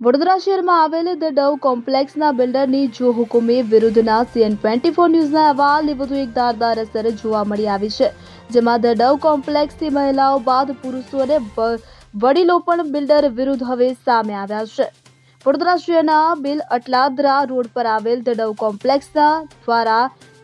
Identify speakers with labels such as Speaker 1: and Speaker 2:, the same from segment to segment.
Speaker 1: વડોદરા શહેરમાં આવેલ the Dove કોમ્પ્લેક્સના બિલ્ડરની જો હુકુમી વિરુદ્ધના CN24 ન્યૂઝના અહેવાલની વધુ એક ધારદાર અસર જોવા મળી આવી છે, જેમાં ધ ડવ કોમ્પ્લેક્સથી મહિલાઓ બાદ પુરુષો અને વડીલો પણ બિલ્ડર વિરુદ્ધ હવે સામે આવ્યા છે। વડોદરા શહેરના બિલ અટલાદરા રોડ પર આવેલ ધ ડવ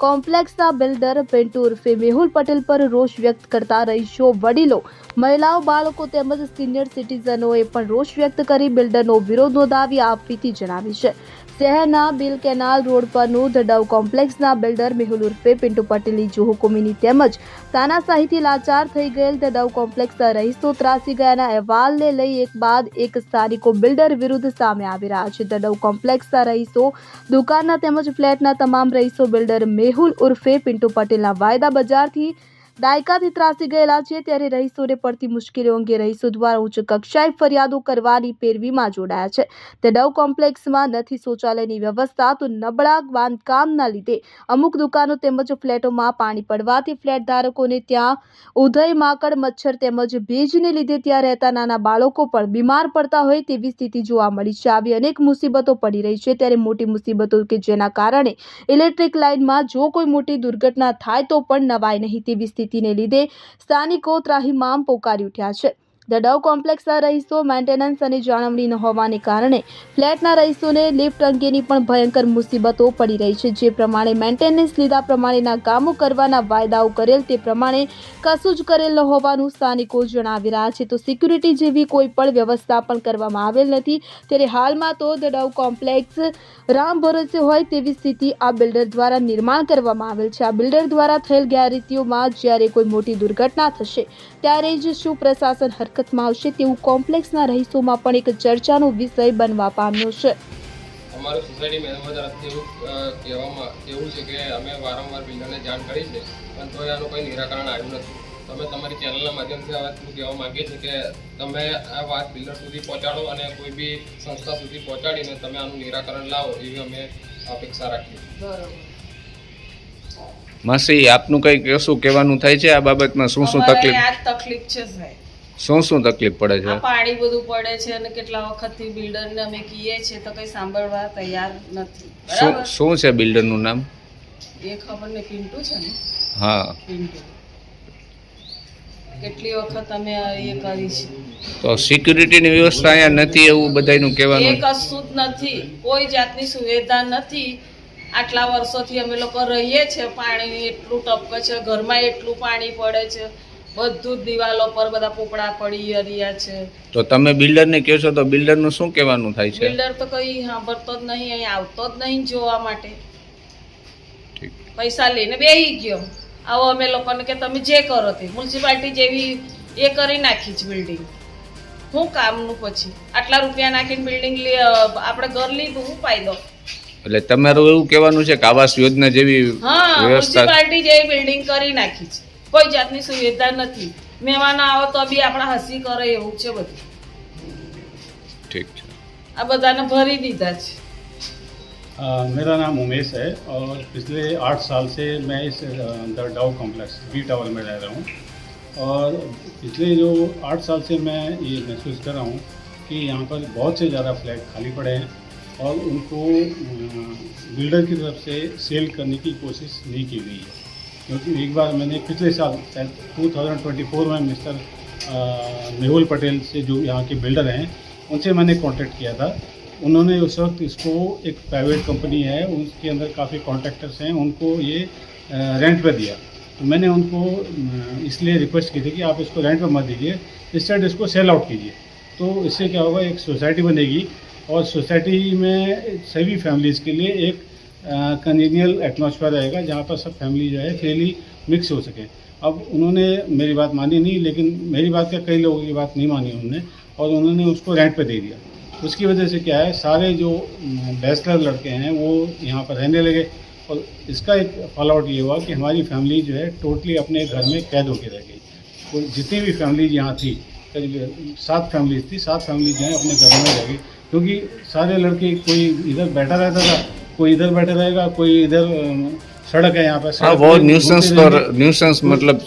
Speaker 1: કોમ્પ્લેક્સના બિલ્ડર પિન્ટુ ઉર્ફે મેહુલ પટેલ પર રોષ વ્યક્ત કરતા રહીશો, વડીલો, મહિલાઓ, બાળકો તેમજ સિનિયર સિટીઝનોએ પણ રોષ વ્યક્ત કરી બિલ્ડરનો વિરોધ નોંધાવી આપવીથી જણાવી છે। શહેરના બિલ કેનાલ રોડ પરનું ધ ડવ કોમ્પ્લેક્સના બિલ્ડર મેહુલ ઉર્ફે પિન્ટુ પટેલની જો હુકુમીની તેમજ તાનાશાહીથી લાચાર થઈ ગયેલ ધ ડવ કોમ્પ્લેક્સના રહીશો ત્રાસી ગયાના અહેવાલને લઈ એક બાદ એક સ્થાનિકો બિલ્ડર વિરુદ્ધ સામે આવી રહ્યા છે। ધ ડવ કોમ્પ્લેક્સના રહીશો, દુકાનના તેમજ ફ્લેટના તમામ રહીશો બિલ્ડર મેહુલ ઉર્ફે પિન્ટુ પટેલના વાયદા બજારથી દાયકાથી ત્રાસી ગયેલા છે, ત્યારે રહીશોને પડતી મુશ્કેલીઓ અંગે રહીશો દ્વારા ઉચ્ચ કક્ષાએ ફરિયાદો કરવાની પેરવીમાં જોડાયા છે। તે ડવ કોમ્પ્લેક્સમાં નથી શૌચાલયની વ્યવસ્થા, તો નબળા બાંધકામના લીધે અમુક દુકાનો તેમજ ફ્લેટોમાં પાણી પડવાથી ફ્લેટ ધારકોને ત્યાં ઉધઈ, માકડ, મચ્છર તેમજ ભેજને લીધે ત્યાં રહેતા નાના બાળકો પણ બીમાર પડતા હોય તેવી સ્થિતિ જોવા મળી છે। આવી અનેક મુસીબતો પડી રહી છે, ત્યારે મોટી મુસીબતો કે જેના કારણે ઇલેક્ટ્રિક લાઇનમાં જો કોઈ મોટી દુર્ઘટના થાય તો પણ નવાય નહીં તેવી સ્થિતિને લીધે સ્થાનિકો ત્રાહિમામ પોકારી ઉઠ્યા છે। ધ ડવ કોમ્પ્લેક્સના રહીશો મેન્ટેનન્સ અને જાળવણી ન હોવાને કારણે ફ્લેટના રહીશોને લિફ્ટ અંગેની પણ ભયંકર મુસીબતો પડી રહી છે। જે પ્રમાણે મેન્ટેનન્સ લીધા પ્રમાણેના કામો કરવાના વાયદાઓ કરેલ તે પ્રમાણે કશું જ કરેલ ન હોવાનું સ્થાનિકો જણાવી રહ્યા છે, તો સિક્યુરિટી જેવી કોઈ પણ વ્યવસ્થા પણ કરવામાં આવેલ નથી। ત્યારે હાલમાં તો ધ ડવ કોમ્પ્લેક્સ રામ ભરોસે હોય તેવી સ્થિતિ આ બિલ્ડર દ્વારા નિર્માણ કરવામાં આવેલ છે। આ બિલ્ડર દ્વારા થયેલ ગેરરીતિઓમાં જ્યારે કોઈ મોટી દુર્ઘટના થશે ત્યારે જ શું પ્રશાસન હરકતમાં આવશે તેવું કોમ્પ્લેક્સના રહીશોમાં પણ એક ચર્ચાનો વિષય બનવા પામ્યો છે।
Speaker 2: અમારી સોસાયટી મેનેજર તરફથી એવું છે કે અમે વારંવાર બિલ્ડરને જાણ કરી છે, પણ તોય આનું કોઈ નિરાકરણ આવ્યું નથી। તમે તમારી ચેનલના માધ્યમથી આ વાત કહેવા માંગીએ છીએ કે તમે આ વાત બિલ્ડર સુધી પહોંચાડો અને કોઈ બી સંસ્થા સુધી પહોંચાડીને તમે આનું નિરાકરણ લાવો એવી અમે અપેક્ષા રાખીએ।
Speaker 3: માસી, આપનું કંઈક શું કહેવાનું થાય છે આ બાબતમાં? શું તકલીફ
Speaker 4: છે સાહેબ?
Speaker 3: શું તકલીફ પડે છે?
Speaker 4: પાણી બધું પડે છે અને કેટલા વખતથી બિલ્ડરને અમે કહીએ છીએ તો કઈ સાંભળવા તૈયાર નથી। બરાબર?
Speaker 3: શું છે બિલ્ડરનું નામ?
Speaker 4: એ ખબર નહીં, પિન્ટુ છે ને?
Speaker 3: હા,
Speaker 4: પિન્ટુ। કેટલી વખત અમે એ કરી છે,
Speaker 3: તો સિક્યુરિટીની વ્યવસ્થા અહીંયા નથી એવું બધાયનું
Speaker 4: એ
Speaker 3: કહેવાનું?
Speaker 4: કશું જ નથી, કોઈ જાતની સુવિધા નથી। આટલા વર્ષોથી અમે લોકો રહીએ છીએ, પાણી એટલું ટપકે છે, ઘરમાં એટલું પાણી પડે છે, બધું જ દિવાલો પર બધા પોપડા પડી રહ્યા છે।
Speaker 3: તો તમે બિલ્ડરને કહો છો તો બિલ્ડરનું શું કહેવાનું થાય છે?
Speaker 4: બિલ્ડર તો કઈ સાંભળતો જ નહીં, અહીં આવતો જ નહીં જોવા માટે, પૈસા લઈને બેસી ગયો। આવો અમે લોકોને કે તમે જે કરો તે મ્યુનિસિપાલિટી જેવી એ કરી નાખી છે બિલ્ડિંગ, શું કામનું? પછી આટલા રૂપિયા નાખીને બિલ્ડિંગ આપણે ઘર લીધું, શું ફાયદો?
Speaker 3: એટલે તમારું એવું કહેવાનું છે કે આવાસ યોજના જેવી વ્યવસ્થા
Speaker 4: મ્યુનિસિપાલિટી જેવી બિલ્ડિંગ કરી નાખી છે, કોઈ જાતની સુવિધા નથી। મહેમાનો આવો તો બી આપણે હસી કરે એવું છે બધું।
Speaker 3: ठीक है,
Speaker 4: આ બધાને ભરી દીધા છે।
Speaker 5: मेरा नाम उमेश है और पिछले 8 साल से मैं इस the Dove complex B tower में रह रहा हूँ और पिछले जो 8 साल से मैं ये महसूस कर रहा हूँ कि यहाँ पर बहुत से ज़्यादा फ्लैट खाली पड़े हैं और उनको बिल्डर की तरफ से सेल करने की कोशिश नहीं की गई है। क्योंकि एक बार मैंने पिछले साल 2024 में मिस्टर मेहुल पटेल से जो यहाँ के बिल्डर हैं उनसे मैंने कांटेक्ट किया था। उन्होंने उस वक्त इसको एक प्राइवेट कंपनी है, उसके अंदर काफ़ी कॉन्ट्रैक्टर्स हैं, उनको ये रेंट पे दिया। तो मैंने उनको इसलिए रिक्वेस्ट की थी कि आप इसको रेंट पे मत दीजिए, इंस्टेड इसको सेल आउट कीजिए। तो इससे क्या होगा, एक सोसाइटी बनेगी और सोसाइटी में सभी फैमिलीज़ के लिए एक कन्वीनियल एटमॉस्फेयर रहेगा जहाँ पर सब फैमिली जो है फ्रीली मिक्स हो सके। अब उन्होंने मेरी बात मानी नहीं, लेकिन मेरी बात क्या कई लोगों की बात नहीं मानी उन्होंने और उन्होंने उसको रेंट पे दे दिया। उसकी वजह से क्या है, सारे जो बैचलर लड़के हैं वो यहाँ पर रहने लगे और इसका एक फॉल आउट ये हुआ कि हमारी फैमिली जो है टोटली अपने घर में कैद होकर रह गई। तो जितनी भी फैमिलीज यहाँ थी, करीब 7 फैमिलीज थी, 7 फैमिलीज जो है अपने घरों में रह गई, क्योंकि सारे लड़के कोई इधर बैठा रहता था, कोई इधर बैठा रहेगा, कोई इधर सड़क है यहाँ पर,
Speaker 3: हाँ, वो न्यूसेंस मतलब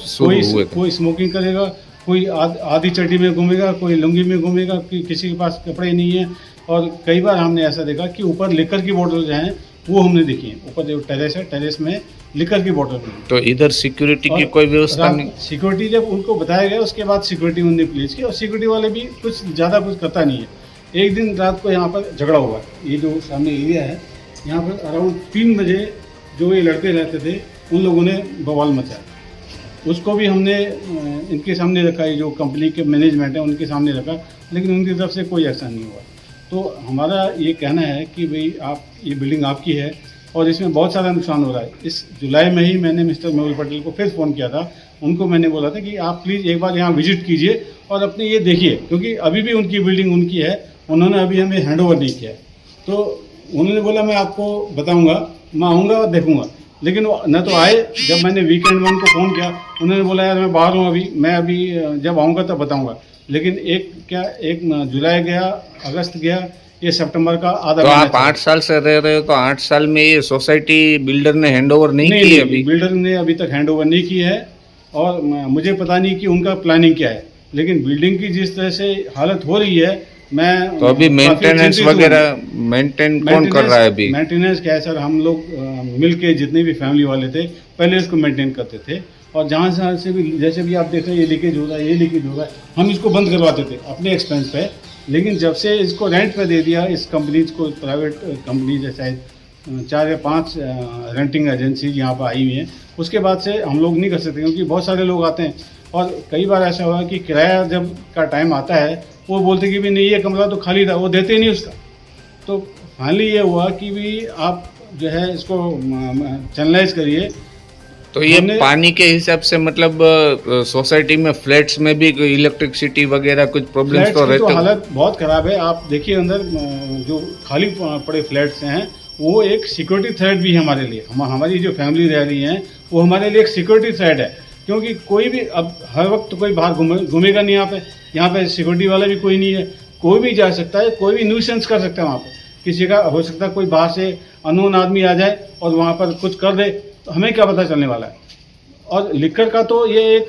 Speaker 5: कोई स्मोकिंग करेगा, कोई आधी चड्डी में घूमेगा, कोई लुंगी में घूमेगा, किसी के पास कपड़े नहीं है, और कई बार हमने ऐसा देखा कि ऊपर लिकर की बोतल जो हैं वो हमने देखी है, ऊपर जो टेरेस है, टेरेस में लिकर की बोतल मिली।
Speaker 3: तो इधर सिक्योरिटी की
Speaker 5: और
Speaker 3: कोई व्यवस्था नहीं?
Speaker 5: सिक्योरिटी जब उनको बताया गया उसके बाद सिक्योरिटी उन्होंने प्लेस की, और सिक्योरिटी वाले भी कुछ ज़्यादा कुछ करता नहीं है। एक दिन रात को यहाँ पर झगड़ा हुआ, ये जो सामने एरिया है यहाँ पर अराउंड 3 बजे जो ये लड़के रहते थे उन लोगों ने बवाल मचाया। उसको भी हमने इनके सामने रखा, ये जो कंपनी के मैनेजमेंट है उनके सामने रखा, लेकिन उनकी तरफ से कोई एक्शन नहीं हुआ। तो हमारा ये कहना है कि भाई आप, ये बिल्डिंग आपकी है और इसमें बहुत सारा नुकसान हो रहा है। इस जुलाई में ही मैंने मिस्टर मेहुल पटेल को फिर फ़ोन किया था, उनको मैंने बोला था कि आप प्लीज़ एक बार यहाँ विजिट कीजिए और अपने ये देखिए, क्योंकि अभी भी उनकी बिल्डिंग उनकी है, उन्होंने अभी हमें हैंड ओवर नहीं किया है। तो उन्होंने बोला मैं आपको बताऊँगा, मैं आऊँगा और देखूँगा, लेकिन वो न तो आए। जब मैंने वीकेंड में उनको फ़ोन किया, उन्होंने बोला यार मैं बाहर हूँ अभी, मैं अभी जब आऊँगा तब बताऊँगा। लेकिन एक जुलाई गया, अगस्त गया, ये सितंबर का आधा
Speaker 3: तो
Speaker 5: महीना
Speaker 3: आप
Speaker 5: चला।
Speaker 3: 8 साल से रह रहे हो, तो 8 साल में ये सोसाइटी बिल्डर ने हैंड ओवर नहीं की अभी?
Speaker 5: बिल्डर ने अभी तक हैंड ओवर नहीं की है, और मुझे पता नहीं कि उनका प्लानिंग क्या है। लेकिन बिल्डिंग की जिस तरह से हालत हो रही है, मैं
Speaker 3: तो अभी
Speaker 5: काफी
Speaker 3: मेंटेनेंस
Speaker 5: चिंतित हूँ।
Speaker 3: वगैरह मेंटेन कौन कर रहा है अभी?
Speaker 5: मेंटेनेंस क्या है सर, हम लोग मिल के जितने भी फैमिली वाले थे पहले इसको मेंटेन करते थे, और जहाँ से भी, जैसे भी आप देख रहे हैं ये लीकेज हो रहा है, ये लीकेज हो रहा है, हम इसको बंद करवाते थे अपने एक्सपेंस पे। लेकिन जब से इसको रेंट पे दे दिया, इस कंपनीज को, प्राइवेट कंपनीज है शायद 4 या 5 रेंटिंग एजेंसीज यहाँ पर आई हुई हैं, उसके बाद से हम लोग नहीं कर सकते, क्योंकि बहुत सारे लोग आते हैं। और कई बार ऐसा हुआ कि किराया जब का टाइम आता है वो बोलते कि भी नहीं ये कमरा तो खाली था, वो देते ही नहीं उसका। तो फाइनली ये हुआ कि भी आप जो है इसको चैनलाइज करिए।
Speaker 3: तो ये
Speaker 5: हमने-
Speaker 3: पानी के हिसाब से मतलब सोसाइटी में फ्लैट्स में भी कोई इलेक्ट्रिसिटी वगैरह कुछ प्रॉब्लम्स
Speaker 5: फ्लैट्स
Speaker 3: तो
Speaker 5: की
Speaker 3: रहते
Speaker 5: तो
Speaker 3: हो?
Speaker 5: हालत बहुत ख़राब है। आप देखिए अंदर जो खाली पड़े फ्लैट्स हैं, वो एक सिक्योरिटी थ्रेट भी है हमारे लिए। हमारी जो फैमिली रह रही है वो हमारे लिए एक सिक्योरिटी थ्रेट है, क्योंकि कोई भी अब हर वक्त कोई बाहर घूमेगा नहीं। यहाँ पे सिक्योरिटी वाला भी कोई नहीं है, कोई भी जा सकता है, कोई भी न्यूसेंस कर सकता है वहाँ पर। किसी का हो सकता है कोई बाहर से अननोन आदमी आ जाए और वहाँ पर कुछ कर दे, तो हमें क्या पता चलने वाला है। और लिकर का तो ये एक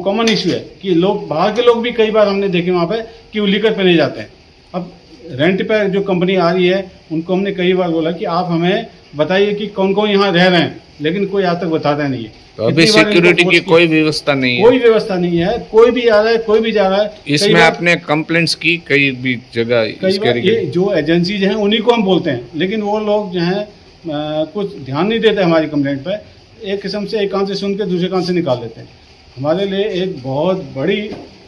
Speaker 5: कॉमन इशू है कि लोग, बाहर के लोग भी कई बार हमने देखे वहाँ पे कि वो लिकर पे नहीं जाते हैं। अब रेंट पे जो कंपनी आ रही है उनको हमने कई बार बोला कि आप हमें बताइए कि कौन कौन यहाँ रह रहे हैं, लेकिन कोई आज तक बताता नहीं है।
Speaker 3: तो अभी
Speaker 5: कितनी बार इनको
Speaker 3: सिक्योरिटी की
Speaker 5: फोर्स
Speaker 3: कोई व्यवस्था नहीं है?
Speaker 5: कोई व्यवस्था नहीं है, कोई भी आ रहा है, कोई भी जा रहा है।
Speaker 3: इसमें
Speaker 5: कई बार-
Speaker 3: आपने कंप्लेंट्स की कई भी जगह
Speaker 5: कई
Speaker 3: इसके
Speaker 5: बार ये
Speaker 3: रिगार्डिंग?
Speaker 5: जो एजेंसीज हैं उन्हीं को हम बोलते हैं, लेकिन वो लोग जो हैं कुछ ध्यान नहीं देते हमारी कंप्लेंट पे। एक किस्म से एक कान से सुन के दूसरे कान से निकाल देते हैं। हमारे लिए एक बहुत बड़ी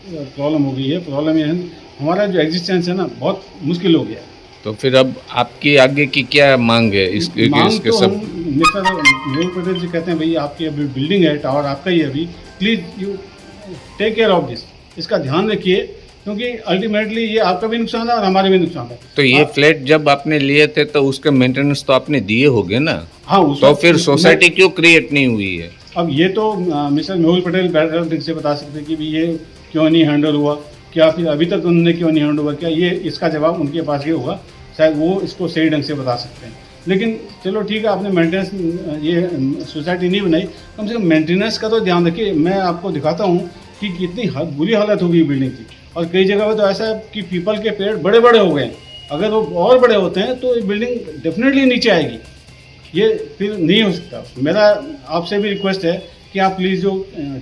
Speaker 5: प्रॉब्लम हो गई है। प्रॉब्लम ये है, हमारा जो एग्जिस्टेंस है ना, बहुत मुश्किल हो गया है।
Speaker 3: तो फिर अब आपकी आगे की क्या मांग है इसके
Speaker 5: मांग तो
Speaker 3: सब?
Speaker 5: हम मिस्टर मेहुल पटेल जी कहते हैं भाई आपकी अभी बिल्डिंग है, टावर आपका ही है, अभी please you take care of this, इसका ध्यान रखिए, क्योंकि अल्टीमेटली ये आपका भी नुकसान है और हमारे भी नुकसान है।
Speaker 3: तो ये फ्लैट जब आपने लिए थे तो उसके मेंटेनेंस तो आपने दिए होंगे ना?
Speaker 5: हाँ, उस
Speaker 3: तो
Speaker 5: वक्त
Speaker 3: फिर सोसाइटी क्यों क्रिएट नहीं हुई है?
Speaker 5: अब ये तो मिस्टर मेहुल पटेल बेटर ढंग से बता सकते हैं कि भी ये क्यों नहीं हैंडल हुआ, क्या फिर अभी तक उन्होंने क्यों नहीं हैंड ओवर किया। ये इसका जवाब उनके पास ही होगा, शायद वो इसको सही ढंग से बता सकते हैं। लेकिन चलो ठीक है, आपने मेंटेनेंस ये सोसाइटी नहीं बनाई, कम से कम मेंटेनेंस का तो ध्यान रखिए। मैं आपको दिखाता हूँ कि कितनी बुरी हालत हो गई बिल्डिंग की, और कई जगह पर तो ऐसा है कि पीपल के पेड़ बड़े बड़े हो गए हैं। अगर वो और बड़े होते हैं तो ये बिल्डिंग डेफिनेटली नीचे आएगी, ये फिर नहीं हो सकता। मेरा आपसे भी रिक्वेस्ट है कि आप प्लीज़ जो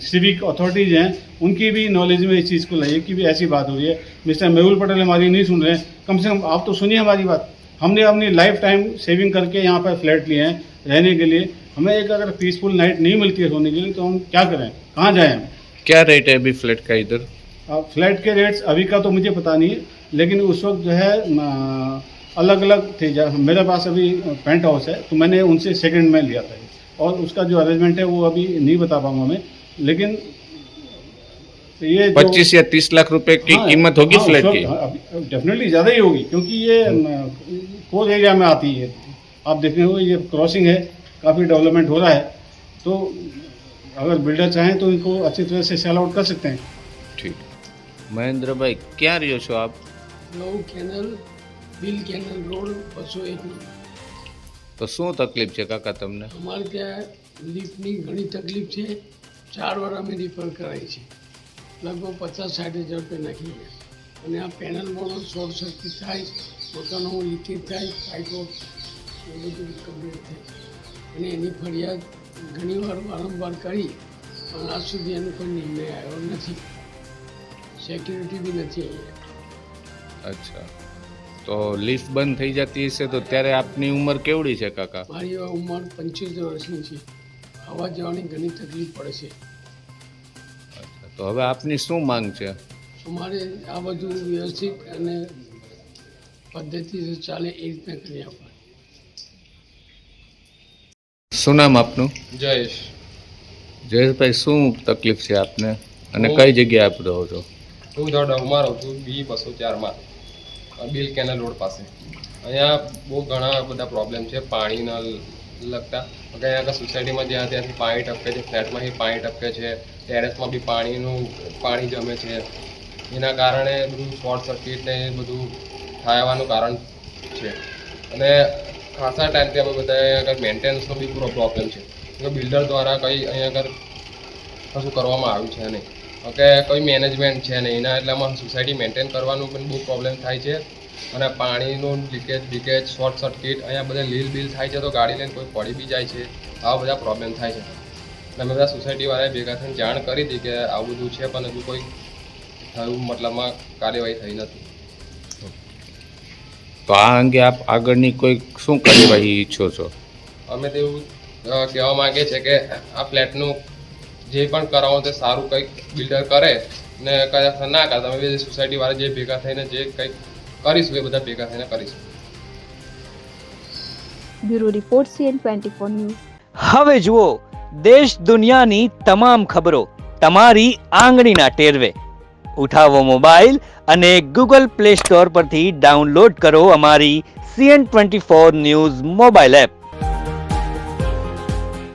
Speaker 5: सिविक अथॉरिटीज़ हैं उनकी भी नॉलेज में इस चीज़ को लाइए कि भी ऐसी बात हो रही है। मिस्टर मेहुल पटेल हमारी नहीं सुन रहे हैं, कम से कम आप तो सुनिए हमारी बात। हमने अपनी लाइफ टाइम सेविंग करके यहाँ पर फ्लैट लिए हैं रहने के लिए। हमें एक अगर पीसफुल नाइट नहीं मिलती है सोने के लिए तो हम क्या करें, कहाँ जाएँ हम?
Speaker 3: क्या रेट है अभी फ्लैट का इधर?
Speaker 5: फ्लैट के रेट्स अभी का तो मुझे पता नहीं है, लेकिन उस वक्त जो है अलग अलग थे। मेरे पास अभी पेंट हाउस है तो मैंने उनसे सेकंड में लिया था, और उसका जो अरेंजमेंट है वो अभी नहीं बता पाऊंगा मैं। लेकिन ये
Speaker 3: 25 या 30 लाख रुपए की कीमत होगी फ्लैट की?
Speaker 5: डेफिनेटली ज़्यादा ही होगी, क्योंकि ये कोर एरिया में आती है। आप देख रहे हो ये क्रॉसिंग है, काफ़ी डेवलपमेंट हो रहा है। तो अगर बिल्डर चाहें तो इनको अच्छी तरह से सेल आउट कर सकते हैं।
Speaker 3: ठीक। महेंद्र भाई, क्या रहो છો આપ?
Speaker 6: નવું કેનલ બિલ કેનલ રોડ 201
Speaker 3: તો શું તકલીફ છે કાકા તમને?
Speaker 6: અમારે ત્યાં લિફ્ટની ઘણી તકલીફ છે। 4 વાર અમે રિપેર કરાવી છે, લગભગ 50-60 હજાર રૂપિયા નાખી ગયા। અને આ પેનલમાં શોર્ટ સર્કિટ થાય, પોતાનો લીકેજ થાય, પાઇપો એ બધું કમ્પ્લીટ થાય અને એની ફરિયાદ ઘણીવાર વારંવાર કરી પણ આજ સુધી એનો કોઈ નિર્ણય આવ્યો નથી. સિક્યુરિટી બી નથી અહીંયા.
Speaker 3: અચ્છા, તો લિફ્ટ બંધ થઈ જતી હશે તો ત્યારે આપની ઉંમર કેવડી છે કાકા?
Speaker 6: મારી ઉંમર 75 વર્ષની છે. આવવા જવાની ઘણી તકલીફ પડે છે.
Speaker 3: અચ્છા, તો હવે આપની શું માંગ છે?
Speaker 6: અમારે આ બધું વ્યવસ્થિત અને પદ્ધતિથી ચાલે એ રીતના કરી આપવા.
Speaker 3: શું નામ આપનું?
Speaker 2: જયેશ.
Speaker 3: જયેશભાઈ, શું તકલીફ છે આપને અને કઈ જગ્યાએ આપ રહો છો?
Speaker 2: હું ડવમાં રહું છું, B204માં, બિલ કેનલ રોડ પાસે. અહીંયા બહુ ઘણા બધા પ્રોબ્લેમ છે પાણીના લગતા. અહીંયા આગળ સોસાયટીમાં જ્યાં ત્યાંથી પાણી ટપકે છે, ફ્લેટમાંથી પાણી ટપકે છે, ટેરેસમાં બી પાણી જમે છે. એના કારણે બધું શોર્ટ સર્કિટ ને એ બધું થવાનું કારણ છે. અને ખાસા ટાઈમથી અમે બધા અહીંયા આગળ મેન્ટેનન્સનો બી પૂરો પ્રોબ્લેમ છે. બિલ્ડર દ્વારા કંઈ અહીંયા આગળ કશું કરવામાં આવ્યું છે નહીં. કે કોઈ મેનેજમેન્ટ છે નહીં. એના એટલામાં સોસાયટી મેન્ટેન કરવાનું પણ બહુ પ્રોબ્લેમ થાય છે. અને પાણીનું લીકેજ શોર્ટ સર્કિટ અહીંયા બધા લીલ બિલ થાય છે તો ગાડી લઈને કોઈ પડી બી જાય છે. આવા બધા પ્રોબ્લેમ થાય છે. અને અમે બધા સોસાયટીવાળાએ ભેગા થઈને જાણ કરી હતી કે આવું બધું છે પણ હજુ કોઈ થયું મતલબમાં કાર્યવાહી થઈ નથી.
Speaker 3: તો આ અંગે આપ આગળની કોઈ શું કાર્યવાહી ઈચ્છો છો?
Speaker 2: અમે તો એવું કહેવા માગીએ છીએ કે આ ફ્લેટનું જે પણ કરાવો તે સારું કંઈક બિલ્ડર કરે ને કદાચ ના કરે તમે બી સોસાયટીવાળા જે ભેગા થઈને જે કંઈક કરીશું એ બધા ભેગા થઈને કરીશું.
Speaker 1: Bureau report CN24 news.
Speaker 7: હવે જુઓ દેશ દુનિયાની તમામ ખબરો તમારી આંગળીના ટેરવે. ઉઠાવો મોબાઈલ અને Google Play Store પરથી ડાઉનલોડ કરો અમારી CN24 ન્યૂઝ મોબાઈલ એપ.